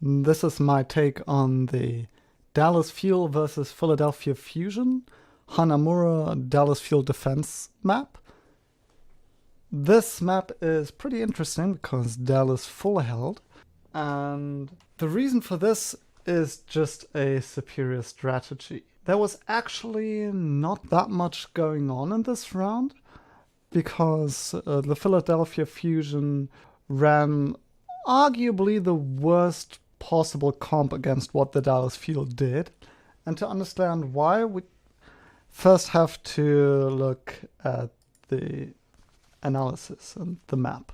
This is my take on the Dallas Fuel versus Philadelphia Fusion Hanamura Dallas Fuel Defense map. This map is pretty interesting because Dallas full held, and the reason for this is just a superior strategy. There was actually not that much going on in this round because the Philadelphia Fusion ran arguably the worst possible comp against what the Dallas Fuel did. And to understand why, we first have to look at the analysis and the map.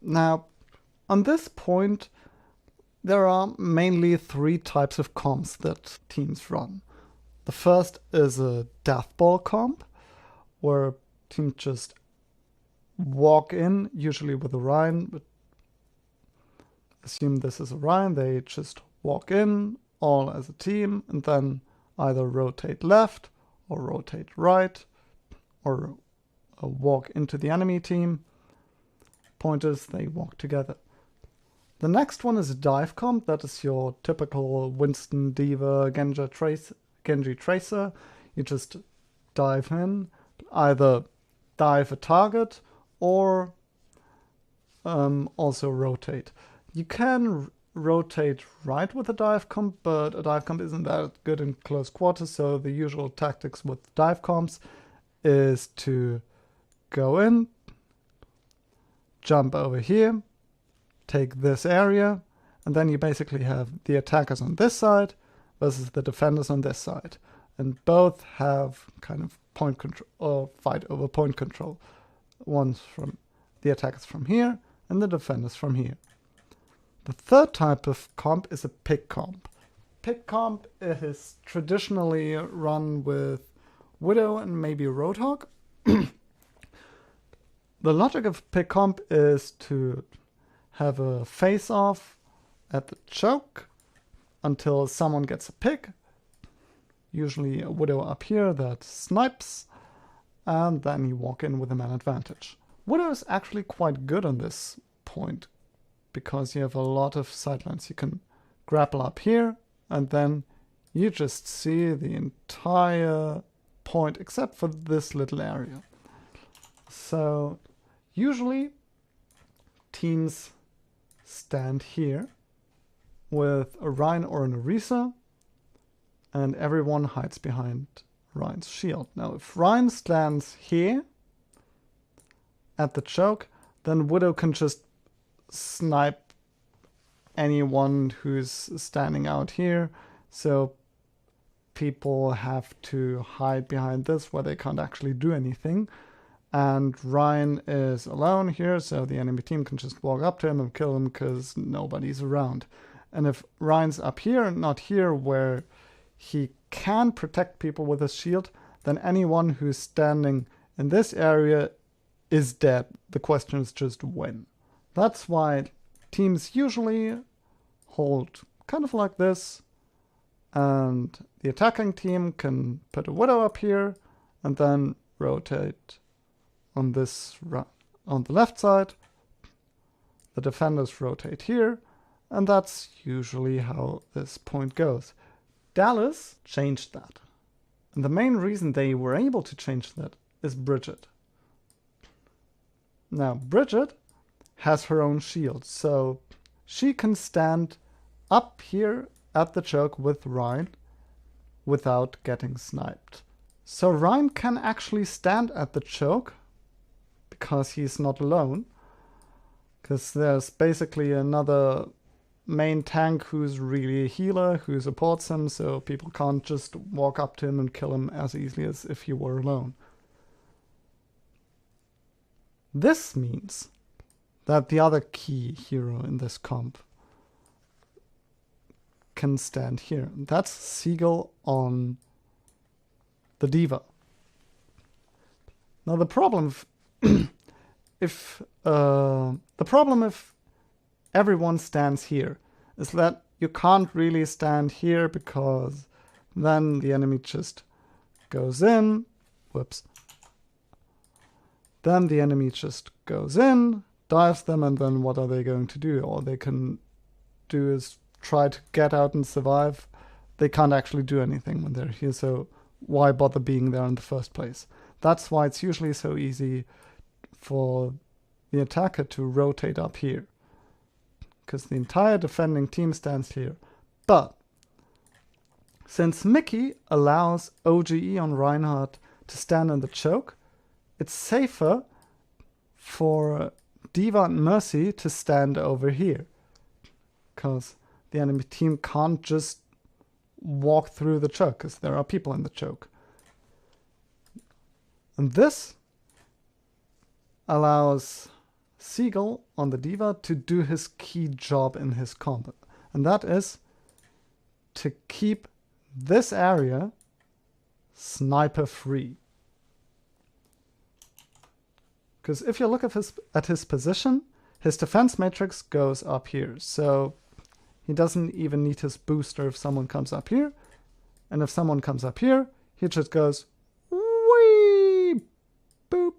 Now, on this point, there are mainly three types of comps that teams run. The first is a death ball comp, where teams just walk in, usually with Orion, but assume this is Orion, they just walk in all as a team and then either rotate left or rotate right or walk into the enemy team. Point is, they walk together. The next one is a dive comp. That is your typical Winston, Diva, Genji Tracer. You just dive in, either dive a target or also rotate. You can rotate right with a dive comp, but a dive comp isn't that good in close quarters, so the usual tactics with dive comps is to go in, jump over here, take this area, and then you basically have the attackers on this side versus the defenders on this side. And both have kind of point control or fight over point control. One's from the attackers from here and the defenders from here. The third type of comp is a pick comp. Pick comp is traditionally run with Widow and maybe Roadhog. The logic of pick comp is to have a face-off at the choke until someone gets a pick. Usually a Widow up here that snipes, and then you walk in with a man advantage. Widow is actually quite good on this point because you have a lot of sidelines. You can grapple up here, and then you just see the entire point except for this little area. So usually teams stand here with a Rhine or an Orisa, and everyone hides behind Rhine's shield. Now, if Rhine stands here at the choke, then Widow can just snipe anyone who's standing out here. So people have to hide behind this where they can't actually do anything. And Rhine is alone here, so the enemy team can just walk up to him and kill him because nobody's around. And if Rhine's up here and not here where he can protect people with his shield, then anyone who's standing in this area is dead. The question is just when. That's why teams usually hold kind of like this, and the attacking team can put a Widow up here and then rotate on this on the left side. The defenders rotate here, and that's usually how this point goes. Dallas changed that. And the main reason they were able to change that is Bridget. Now, Bridget has her own shield, so she can stand up here at the choke with Rhine without getting sniped. So Rhine can actually stand at the choke because he's not alone, because there's basically another main tank who's really a healer who supports him, so people can't just walk up to him and kill him as easily as if he were alone. This means that the other key hero in this comp can stand here. That's Seagull on the Diva. Now the problem if everyone stands here is that you can't really stand here because then the enemy just goes in. Whoops. Then the enemy just goes in, dives them, and then what are they going to do? All they can do is try to get out and survive, they can't actually do anything when they're here, so why bother being there in the first place? That's why it's usually so easy for the attacker to rotate up here, because the entire defending team stands here. But since Mickey allows OGE on Reinhardt to stand in the choke, it's safer for D.Va and Mercy to stand over here, because the enemy team can't just walk through the choke, because there are people in the choke. And this allows Seagull on the D.Va to do his key job in his combat, and that is to keep this area sniper free. Because if you look at his position, his defense matrix goes up here, so he doesn't even need his booster if someone comes up here. And if someone comes up here, he just goes wee, boop,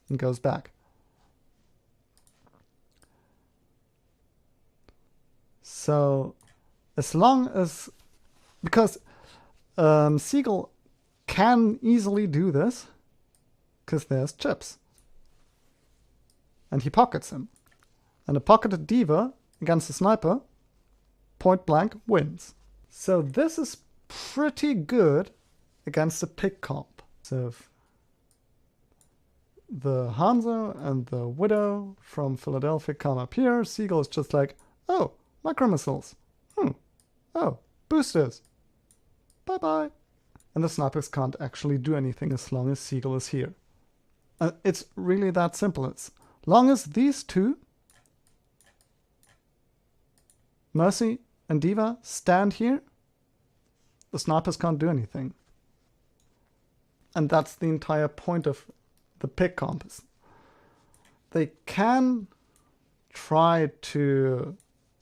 and goes back. So as long as, because Seagull can easily do this, because there's chips. And he pockets him. And a pocketed D.Va against a sniper, point blank, wins. So this is pretty good against a pick comp. So if the Hanzo and the Widow from Philadelphia come up here, Seagull is just like, oh, micro missiles. Oh, boosters. Bye-bye. And the snipers can't actually do anything as long as Seagull is here. It's really that simple. As long as these two, Mercy and D.Va, stand here, the snipers can't do anything. And that's the entire point of the pick compass. They can try to,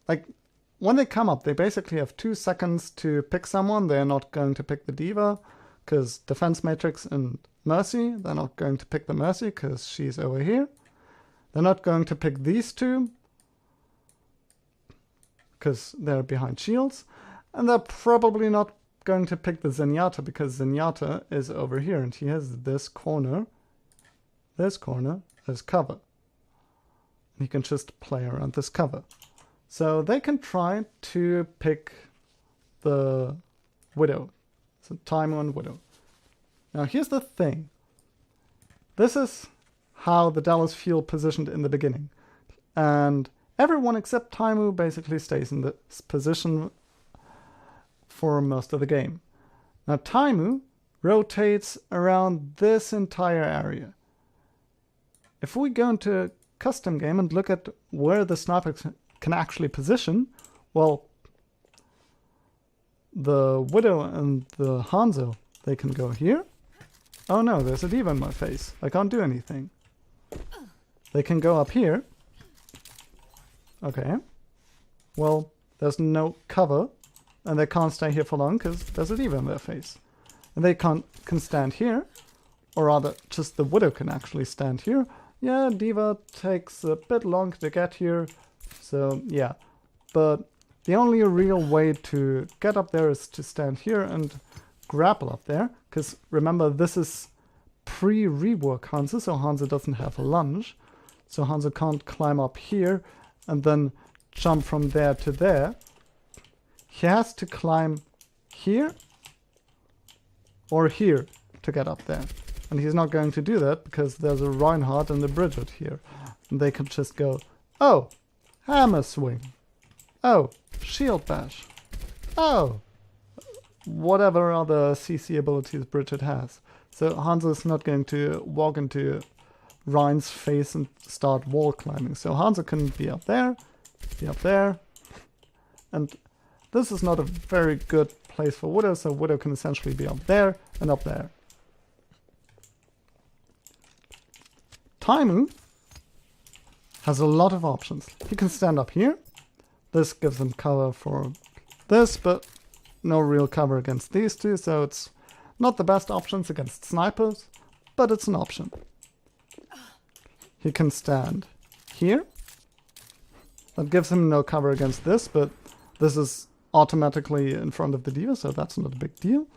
like, when they come up, they basically have 2 seconds to pick someone. They're not going to pick the D.Va, because defense matrix and Mercy. They're not going to pick the Mercy, because she's over here. They're not going to pick these two, because they're behind shields. And they're probably not going to pick the Zenyatta, because Zenyatta is over here, and he has this corner as cover. And he can just play around this cover. So they can try to pick the Widow. So Taimu and Widow. Now here's the thing. This is how the Dallas feel positioned in the beginning. And everyone except Taimu basically stays in this position for most of the game. Now Taimu rotates around this entire area. If we go into a custom game and look at where the snipers can actually position, well, the Widow and the Hanzo, they can go here. Oh no, there's a D.Va in my face. I can't do anything. They can go up here. Okay. Well, there's no cover, and they can't stay here for long because there's a D.Va in their face. And they can stand here, or rather, just the Widow can actually stand here. Yeah, D.Va takes a bit long to get here, so yeah. But the only real way to get up there is to stand here and grapple up there, because remember, this is pre-rework Hanzo, so Hanzo doesn't have a lunge. So Hanzo can't climb up here and then jump from there to there. He has to climb here or here to get up there. And he's not going to do that because there's a Reinhardt and a Bridget here. And they can just go, oh, hammer swing. Oh, shield bash. Oh, whatever other CC abilities Bridget has. So Hanzo is not going to walk into Rein's face and start wall climbing. So Hanzo can be up there, and this is not a very good place for Widow, so Widow can essentially be up there and up there. Taimu has a lot of options. He can stand up here. This gives him cover for this, but no real cover against these two, so it's not the best options against snipers, but it's an option. He can stand here. That gives him no cover against this, but this is automatically in front of the D.Va, so that's not a big deal.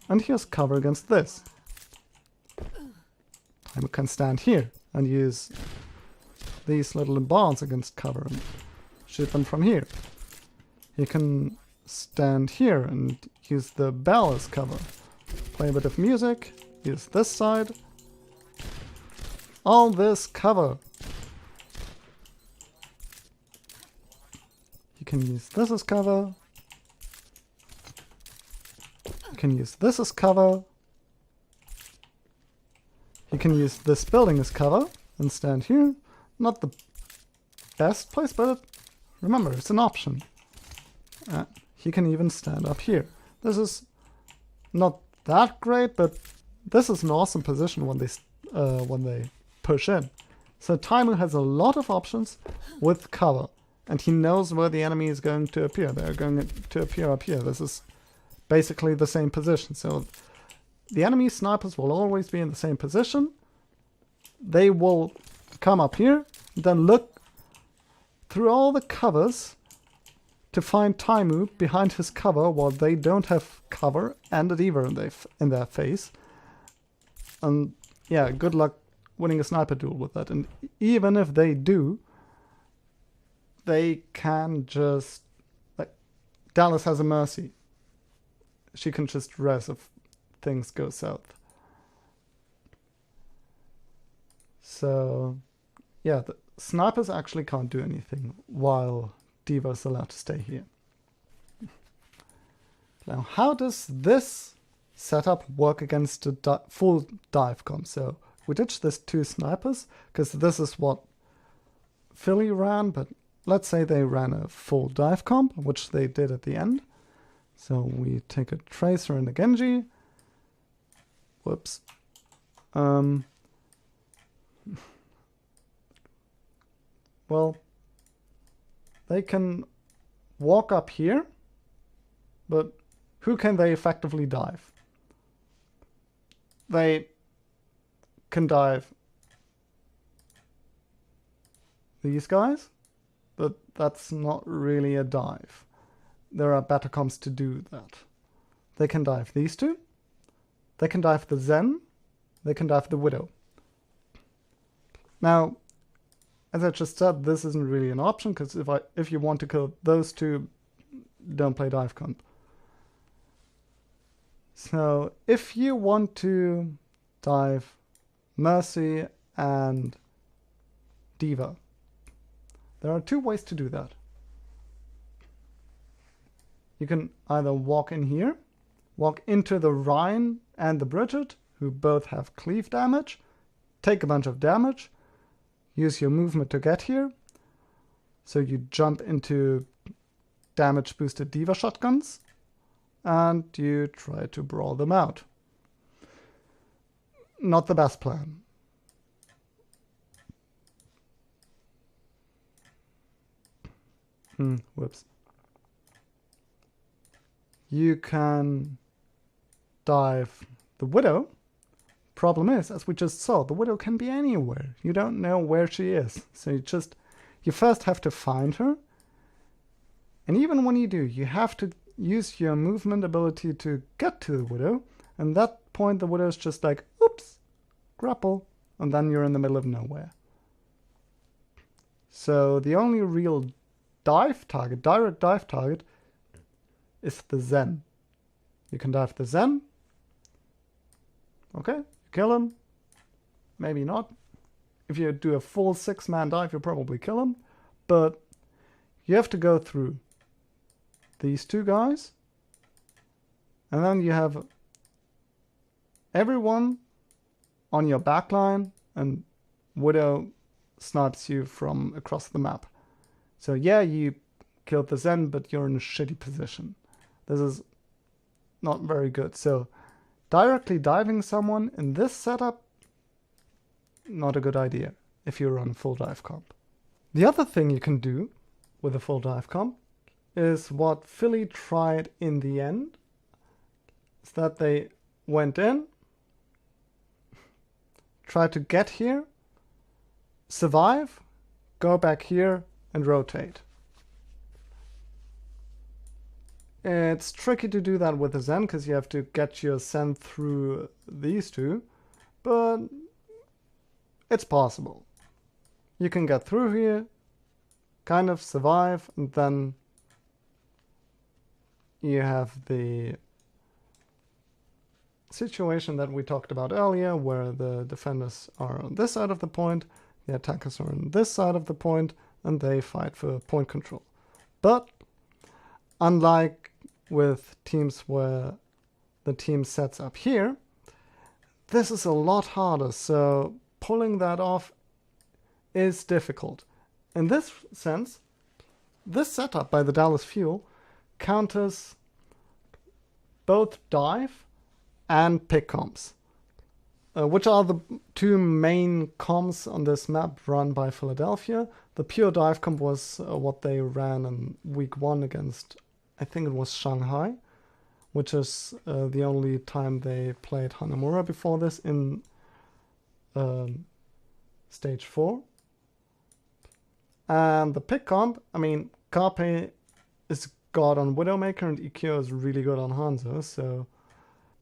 And he has cover against this. Timer can stand here and use these little bars against cover and shoot them from here. He can stand here and use the bell as cover. Play a bit of music, use this side. All this cover. You can use this as cover. You can use this as cover. You can use this building as cover and stand here. Not the best place, but remember, it's an option. He can even stand up here. This is not that great, but this is an awesome position when they push in. So Taimu has a lot of options with cover, and he knows where the enemy is going to appear. They're going to appear up here. This is basically the same position. So the enemy snipers will always be in the same position. They will come up here, then look through all the covers to find Taimu behind his cover while they don't have cover and a D.Va in their face. And yeah, good luck winning a sniper duel with that. And even if they do, they can just... like, Dallas has a mercy. She can just res if things go south. So yeah, the snipers actually can't do anything while D.Va is allowed to stay here. Now, how does this setup work against a full dive comp? So we ditched this 2 snipers because this is what Philly ran, but let's say they ran a full dive comp, which they did at the end. So we take a Tracer and a Genji. Whoops. Well, they can walk up here, but who can they effectively dive? They can dive these guys, but that's not really a dive. There are better comps to do that. They can dive these 2. They can dive the Zen. They can dive the Widow. Now, as I just said, this isn't really an option, because if you want to kill those 2, don't play dive comp. So if you want to dive Mercy and D.Va, there are 2 ways to do that. You can either walk in here, walk into the Ryan and the Bridget, who both have cleave damage, take a bunch of damage, use your movement to get here. So you jump into damage boosted D.Va shotguns and you try to brawl them out. Not the best plan. Whoops. You can dive the Widow. Problem is, as we just saw, the Widow can be anywhere. You don't know where she is. So you first have to find her. And even when you do, you have to use your movement ability to get to the Widow. And at that point, the Widow is just like, oops, grapple. And then you're in the middle of nowhere. So the only real direct dive target, is the Zen. You can dive the Zen. Okay, kill him. Maybe not. If you do a full 6-man dive, you'll probably kill him. But you have to go through these 2 guys. And then you have everyone on your backline, and Widow snipes you from across the map. So yeah, you killed the Zen, but you're in a shitty position. This is not very good. So directly diving someone in this setup, not a good idea if you run full dive comp. The other thing you can do with a full dive comp is what Philly tried in the end, is that they went in, tried to get here, survive, go back here, and rotate. It's tricky to do that with a Zen because you have to get your Zen through these two, but it's possible. You can get through here, kind of survive, and then you have the situation that we talked about earlier where the defenders are on this side of the point, the attackers are on this side of the point, and they fight for point control. But unlike with teams where the team sets up here, this is a lot harder, so pulling that off is difficult. In this sense, this setup by the Dallas Fuel counters both dive and pick comps, which are the two main comps on this map run by Philadelphia. The pure dive comp was what they ran in week 1 against, I think it was Shanghai, which is the only time they played Hanamura before this in stage 4. And the pick comp, I mean, Carpe is god on Widowmaker and EQ is really good on Hanzo, so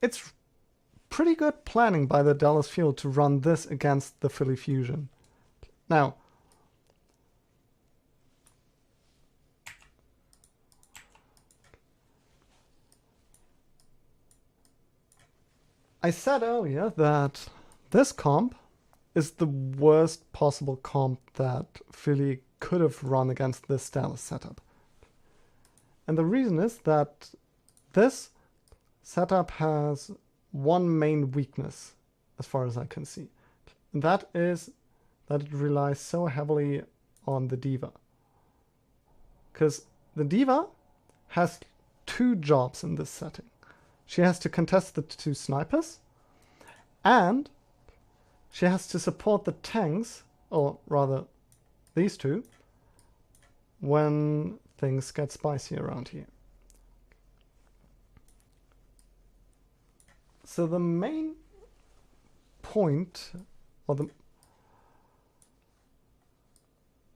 it's pretty good planning by the Dallas Fuel to run this against the Philly Fusion. Now, I said earlier that this comp is the worst possible comp that Philly could have run against this Dallas setup. And the reason is that this setup has one main weakness, as far as I can see. And that is that it relies so heavily on the Diva. Because the Diva has 2 jobs in this setting. She has to contest the 2 snipers, and she has to support the tanks, or rather these 2, when things get spicy around here. So the main point, or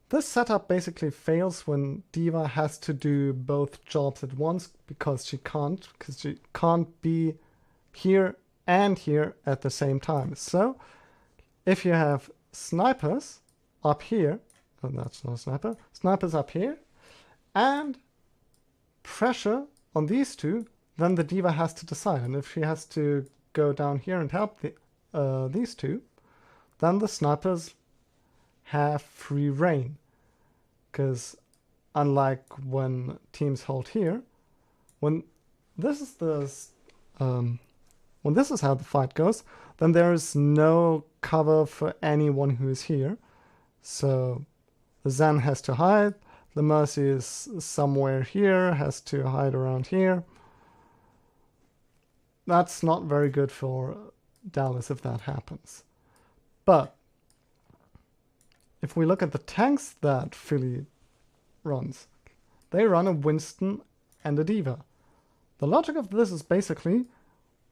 this setup basically fails when Diva has to do both jobs at once because she can't be here and here at the same time. So if you have snipers up here, and that's not a sniper, snipers up here, and pressure on these 2, then the Diva has to decide. And if she has to go down here and help these 2, then the snipers have free reign. Because unlike when teams hold here, when this is how the fight goes, then there is no cover for anyone who is here. So the Zen has to hide, the Mercy is somewhere here, has to hide around here. That's not very good for Dallas if that happens. But if we look at the tanks that Philly runs, they run a Winston and a Diva. The logic of this is basically,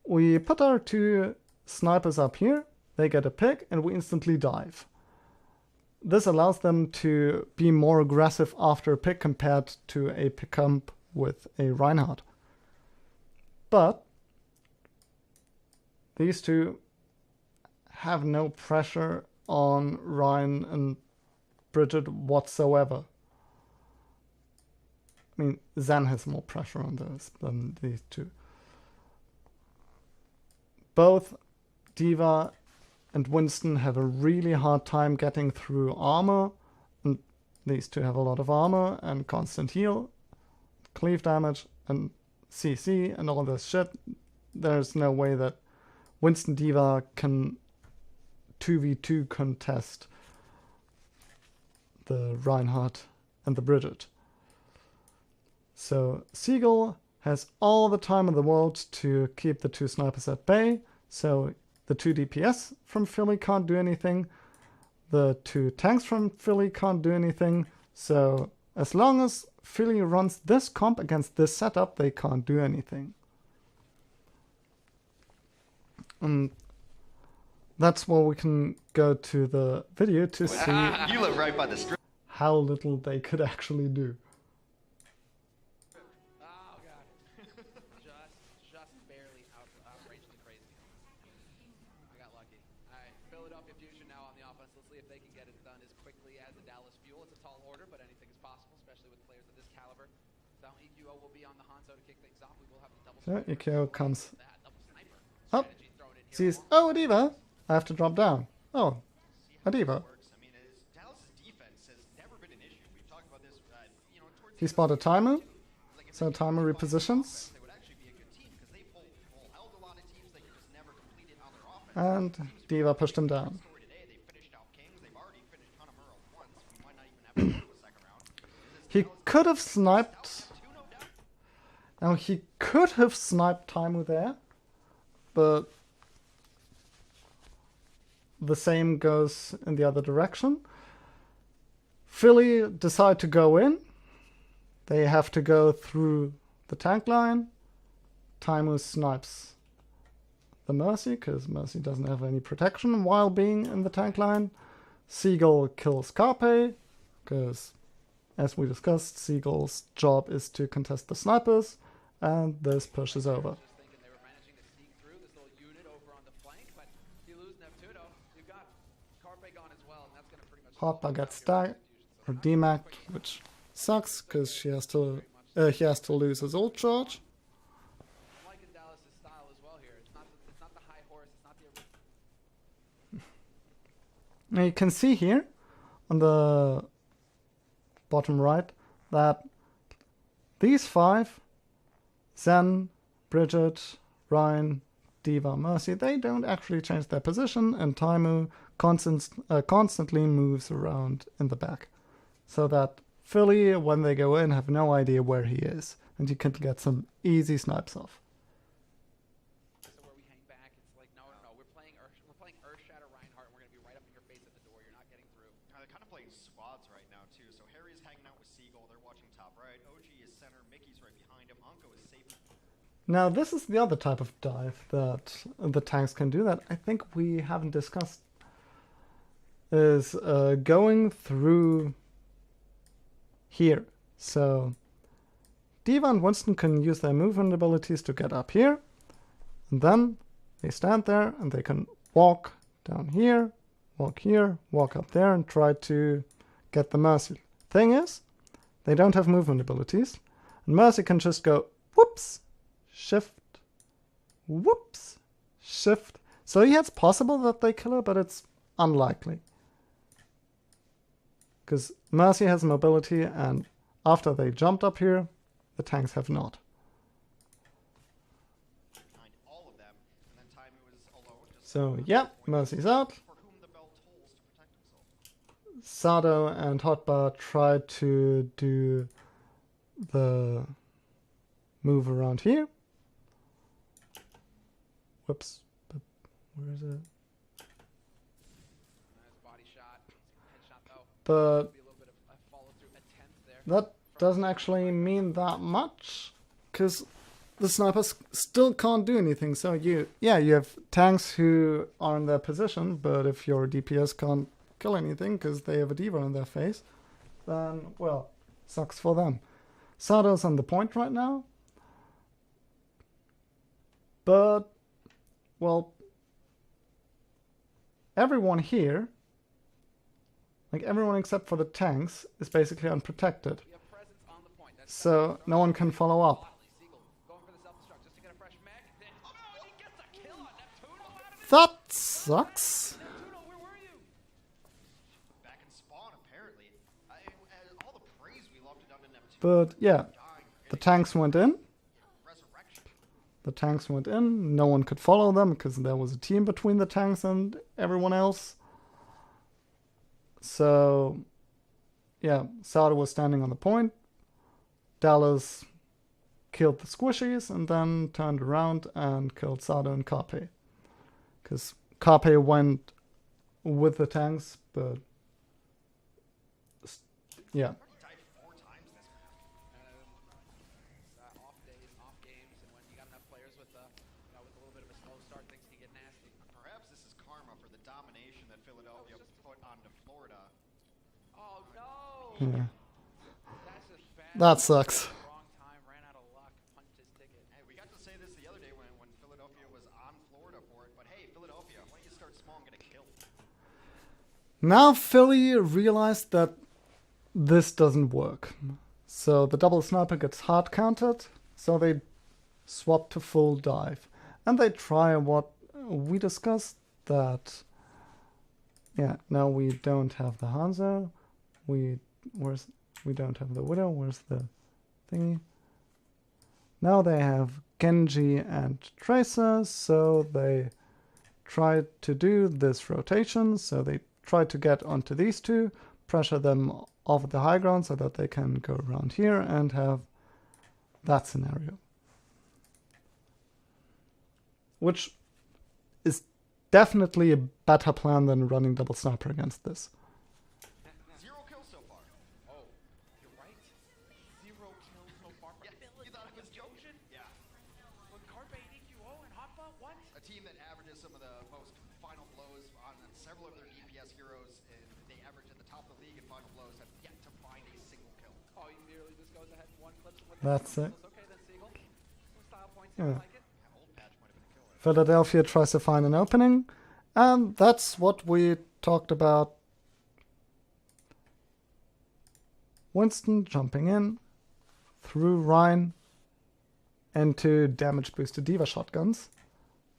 we put our 2 snipers up here, they get a pick, and we instantly dive. This allows them to be more aggressive after a pick compared to a pick comp with a Reinhardt. But these 2 have no pressure on Ryan and Bridget whatsoever. I mean, Zen has more pressure on those than these 2. Both Diva and Winston have a really hard time getting through armor, and these 2 have a lot of armor and constant heal, cleave damage, and CC, and all this shit. There's no way that Winston Diva can 2v2 contest the Reinhardt and the Bridget. So Seagull has all the time in the world to keep the 2 snipers at bay, so the 2 DPS from Philly can't do anything, the 2 tanks from Philly can't do anything, so as long as Philly runs this comp against this setup, they can't do anything. And that's where we can go to the video to see you live right by the how little they could actually do. Oh god. just barely outrageously crazy. I got lucky. Alright, Philadelphia Fusion now on the offense. Let's see if they can get it done as quickly as the Dallas Fuel. It's a tall order, but anything is possible, especially with players of this caliber. So EQO will be on the Hanzo to kick things off. We will have the double So EQO comes up, strategy thrown in here. sees, oh, a diva, I have to drop down. Oh, a diva. He spotted Taimu, so Taimu repositions. And Diva pushed him down. He could have sniped. Now he could have sniped Taimu there, but the same goes in the other direction. Philly decide to go in. They have to go through the tank line. Taimu snipes the Mercy, because Mercy doesn't have any protection while being in the tank line. Seagull kills Carpe, because, as we discussed, Seagull's job is to contest the snipers, and this pushes over. Hotbar gets stag or demacked, which sucks because he has to lose his ult charge. Now you can see here on the bottom right that these five, Zen, Bridget, Ryan, Diva, Mercy, they don't actually change their position, and Taimu constantly moves around in the back. So that Philly, when they go in, have no idea where he is, and you can get some easy snipes off. So where we hang back, it's like, no, we're playing Earthshatter Reinhardt, and we're going to be right up in your face at the door. You're not getting through. They're kind of playing squads right now, too. So Harry's hanging out with Seagull. They're watching top right. OG is center. Mickey's right behind him. Anko is safe. Now, this is the other type of dive that the tanks can do that I think we haven't discussed, is going through here. So Diva and Winston can use their movement abilities to get up here, and then they stand there and they can walk down here, walk up there, and try to get the Mercy. Thing is, they don't have movement abilities, and Mercy can just go whoops, shift, whoops, shift. So yeah, it's possible that they kill her, but it's unlikely. Because Mercy has mobility, and after they jumped up here, the tanks have not. All of them, and then Taimu is alone, So yeah, Mercy's out. for whom the bell tolls to protect himself. Sado and Hotbar try to do the move around here. Whoops. But where is it? Nice body shot. Headshot, though. But Be a little bit of a follow-through attempt there. that doesn't actually mean that much, because the snipers still can't do anything. So you have tanks who are in their position, but if your DPS can't kill anything because they have a diva in their face, then, well, sucks for them. Sado's on the point right now, but, well, everyone here, like everyone except for the tanks, is basically unprotected. We have presence on the point. That's So no one can follow up. Seagull going for the self-destruct just to get a fresh mech. Then, oh, he gets a kill on Neptuno out of it. That sucks. Neptuno, where were you? Back in spawn, apparently. All the praise we loved it under Neptune. But yeah, the tanks went in. Resurrection. The tanks went in. No one could follow them because there was a team between the tanks and everyone else. So yeah, Sado was standing on the point. Dallas killed the squishies and then turned around and killed Sado and Carpe. Because Carpe went with the tanks, but yeah. He died 4 times this map. Off days, off games, and when you got enough players with with a little bit of a slow start, things can get nasty. Perhaps this is karma for the domination that Philadelphia put onto Florida. Oh no! Yeah. That's just bad. That sucks. Wrong time, ran out of luck, punched his ticket. Hey, we got to say this the other day when Philadelphia was on Florida for it, but hey, Philadelphia, why don't you start small and get a kill? Now Philly realized that this doesn't work. So the double sniper gets hard countered, so they swap to full dive. And they try what we discussed, that yeah, now we don't have the Hanzo, we don't have the Widow, where's the thingy? Now they have Genji and Tracer, so they try to do this rotation, so they try to get onto these two, pressure them off the high ground so that they can go around here and have that scenario. Which is definitely a better plan than running double sniper against this. 0 kills so far. Oh, you're right. 0 kills so far. Yeah, you thought I was joking? Yeah. With Carpe, EQO, and Hoppa? What? A team that averages some of the most final blows on several of their DPS heroes, and they average at the top of the league in final blows, have yet to find a single kill. Oh, he merely just goes ahead and one clips him with That's it. Okay then, Siegel. Some style points Yeah. here, I like it. Yeah, old patch might have been a killer. Philadelphia tries to find an opening, and that's what we talked about. Winston jumping in through Rhine into damage boosted Diva shotguns.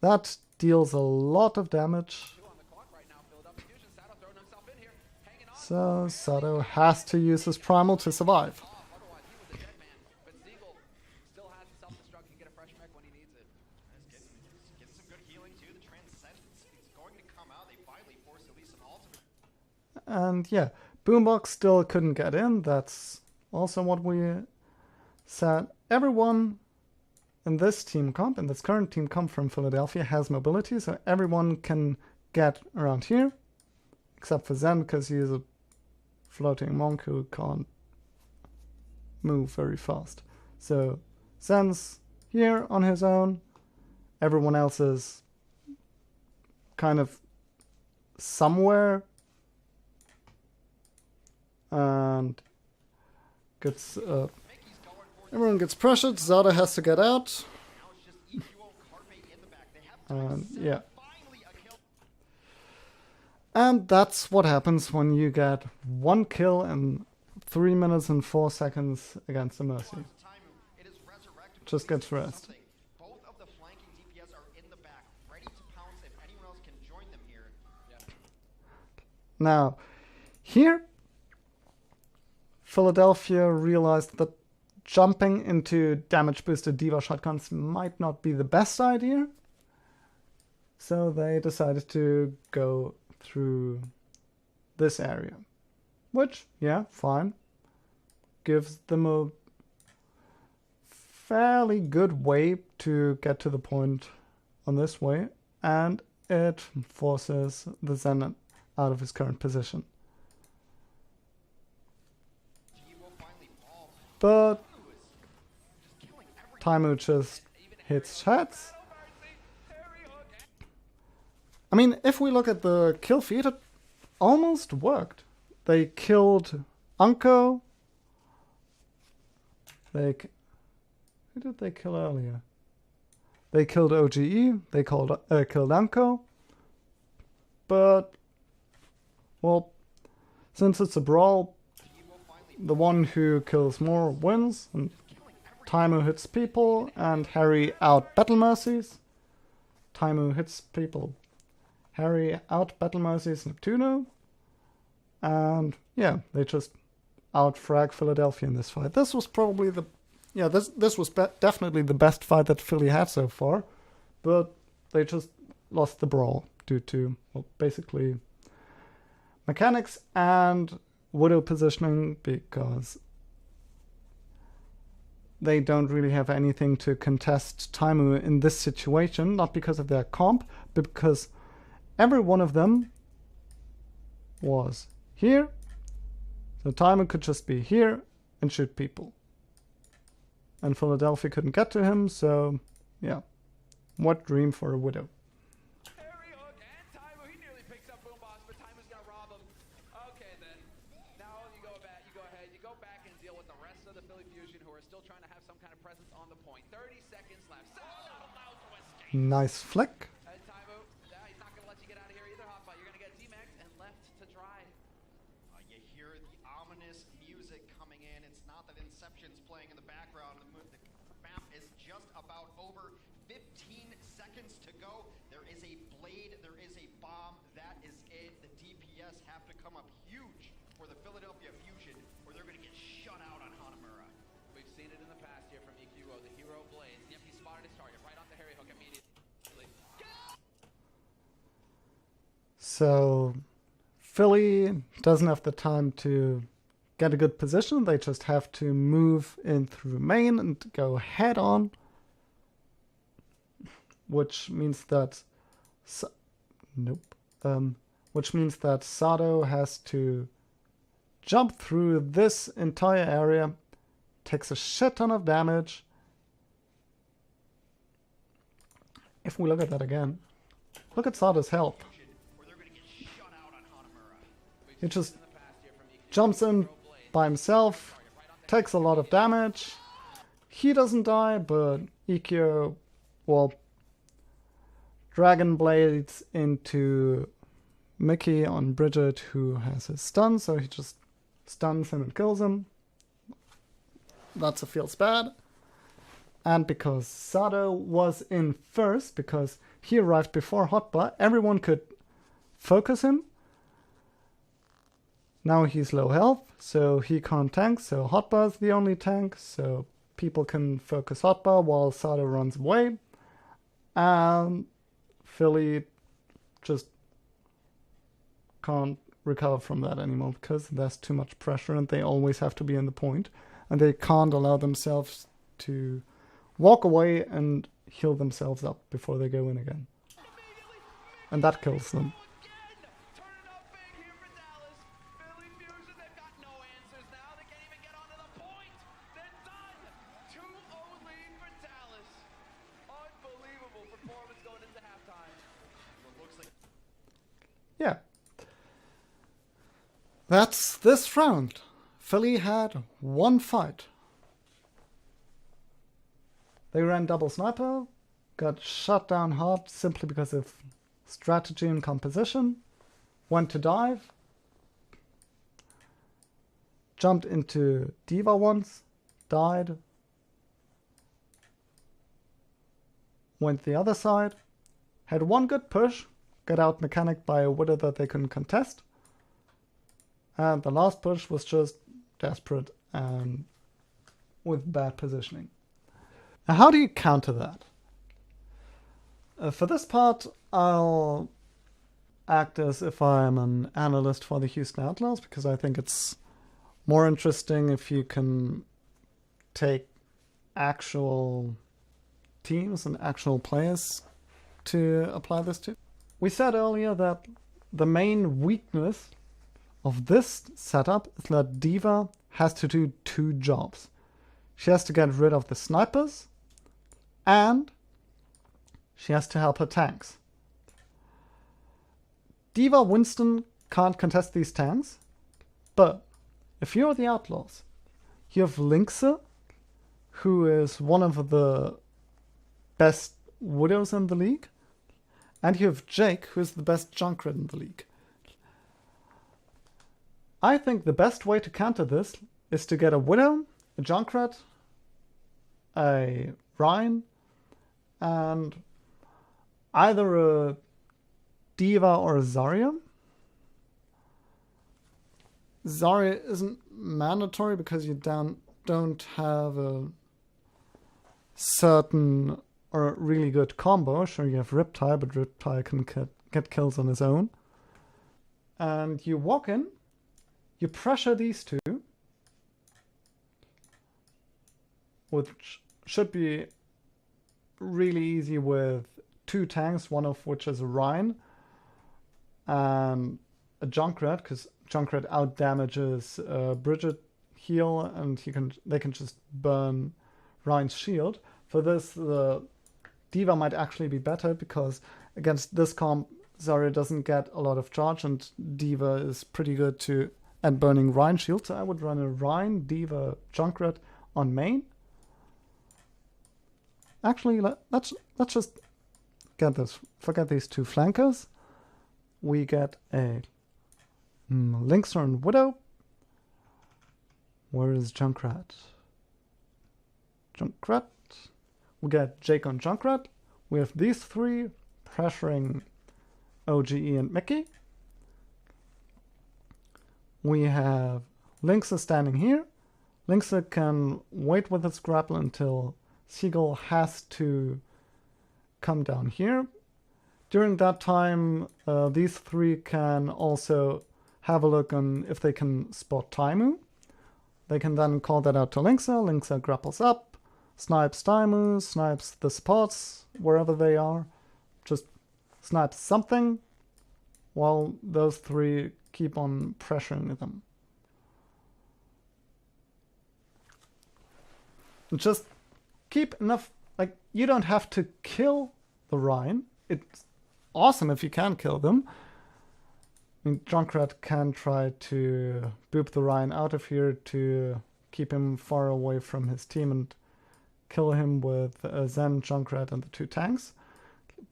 That deals a lot of damage. 2 on the clock right now. Philadelphia Fusion. Sato throwing himself in here. Hanging on. So Sato has to use his primal to survive. Otherwise, he was a dead man. But Siegel still has the self-destruct. Can get a fresh mech when he needs it. Getting some good healing too. The Transcendence is going to come out. They finally forced at least an ultimate. And yeah, Boombox still couldn't get in. That's also what we said. Everyone in this team comp, in this current team comp from Philadelphia, has mobility, so everyone can get around here, except for Zen, because he is a floating monk who can't move very fast. So Zen's here on his own. Everyone else is kind of somewhere, and gets everyone gets pressured. Zada has to get out, Now it's just EQO and Carpe in the back. They have and yeah. finally a kill. And that's what happens when you get 1 kill in 3 minutes and 4 seconds against the Mercy. It is resurrected. Just gets rest. Something. Both of the flanking DPS are in the back, ready to pounce if anyone else can join them here. Now, here, Philadelphia realized that jumping into damage boosted Diva shotguns might not be the best idea. So they decided to go through this area. Which, yeah, fine. Gives them a fairly good way to get to the point on this way. And it forces the Zen out of his current position. But Taimu just hits heads. I mean, if we look at the kill feed, it almost worked. They killed Unko. Who did they kill earlier? They killed OGE. They killed Unko. But, well, since it's a brawl, the one who kills more wins, and Taimu hits people, and Harry out Battle Mercies. Taimu hits people. Harry out Battle Mercies Neptuno. And yeah, they just out-frag Philadelphia in this fight. This was probably the... Yeah, this was definitely the best fight that Philly had so far. But they just lost the brawl due to, well, basically mechanics and Widow positioning, because they don't really have anything to contest Taimu in this situation, not because of their comp, but because every one of them was here. So Taimu could just be here and shoot people. And Philadelphia couldn't get to him, so yeah. What dream for a Widow. Harry hook and Taimu. He nearly picks up Boombox, but Taimu's gonna rob him. Okay then. Now you go Philly Fusion, who are still trying to have some kind of presence on the point. 30 seconds left. Sato allows to escape. Nice flick. Taibo, he's not going to let you get out of here either, Hotbot. You're going to get D-Max and left to dry. You hear the ominous music coming in. It's not that Inception's playing in the background. The map is just about over. 15 seconds to go. There is a blade. There is a bomb. That is it. The DPS have to come up huge for the Philadelphia Fusion, or they're going to get shut out on Hanamura. We've seen it in the past here from EQO. The hero blades. Yep, he spotted his target right off the Harry Hook immediately. So Philly doesn't have the time to get a good position. They just have to move in through main and go head on, which means that which means that Sato has to jump through this entire area, takes a shit ton of damage. If we look at that again, look at Sato's health. He just jumps in by himself, takes a lot of damage. He doesn't die, but EQ, well, Dragon Blades into Mickey on Bridget, who has his stun, so he just stuns him and kills him. That's a feels bad. And because Sato was in first, because he arrived before Hotbar, everyone could focus him. Now he's low health, so he can't tank, so Hotbar's the only tank, so people can focus Hotbar while Sato runs away. And Philly just can't recover from that anymore because there's too much pressure and they always have to be in the point. And they can't allow themselves to walk away and heal themselves up before they go in again. And that kills them. Yeah. That's this round. Philly had one fight. They ran double sniper, got shut down hard simply because of strategy and composition, went to dive, jumped into D.Va once, died, went the other side, had one good push, got out mechanicked by a Widow that they couldn't contest, and the last push was just desperate and with bad positioning. Now, how do you counter that? For this part, I'll act as if I'm an analyst for the Houston Outlaws, because I think it's more interesting if you can take actual teams and actual players to apply this to. We said earlier that the main weakness of this setup is that D.Va has to do two jobs. She has to get rid of the snipers, and she has to help her tanks. D.Va Winston can't contest these tanks, but if you're the Outlaws, you have Linksa, who is one of the best Widows in the league, and you have Jake, who is the best Junkrat in the league. I think the best way to counter this is to get a Widow, a Junkrat, a Rhine, and either a D.Va or a Zarya. Zarya isn't mandatory because you don't have a certain or really good combo. Sure, you have Riptide, but Riptide can get kills on his own. And you walk in, you pressure these two, which should be really easy with two tanks, one of which is a Rhine and a Junkrat, because Junkrat out damages Bridget heal, and they can just burn Rhine's shield. For this, the D.Va might actually be better, because against this comp, Zarya doesn't get a lot of charge, and D.Va is pretty good at burning Rhine shield. So I would run a Rhine, D.Va, Junkrat on main. Actually, let's just get this. Forget these two flankers. We get a Linkster and Widow. Where is Junkrat? Junkrat. We get Jake on Junkrat. We have these three pressuring OGE and Mickey. We have Linkster standing here. Linkster can wait with his grapple until Seagull has to come down here. During that time, these three can also have a look on if they can spot Taimu. They can then call that out to Linkster. Linkster grapples up, snipes Taimu, snipes the supports wherever they are. Just snipes something while those three keep on pressuring them. Just keep enough, like, you don't have to kill the Rhine. It's awesome if you can kill them. I mean, Junkrat can try to boop the Rhine out of here to keep him far away from his team and kill him with Zen, Junkrat, and the two tanks.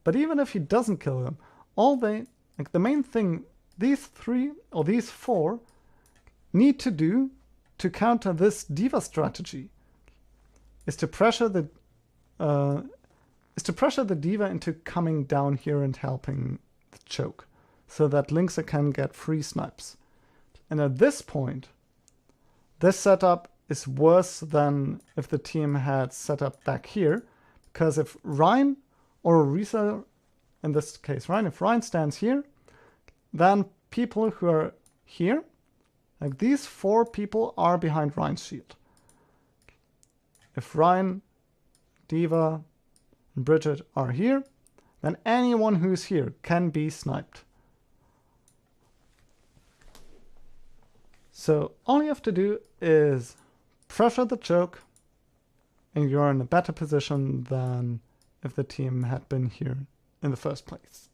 But even if he doesn't kill them, the main thing these three or these four need to do to counter this diva strategy is to pressure the diva into coming down here and helping the choke, so that Linkster can get free snipes. And at this point, this setup is worse than if the team had set up back here, because if Rhine or Orisa, in this case Rhine, if Rhine stands here, then people who are here, like these four people, are behind Rhine's shield. If Rhine, Diva, and Bridget are here, then anyone who's here can be sniped. So all you have to do is pressure the choke, and you're in a better position than if the team had been here in the first place.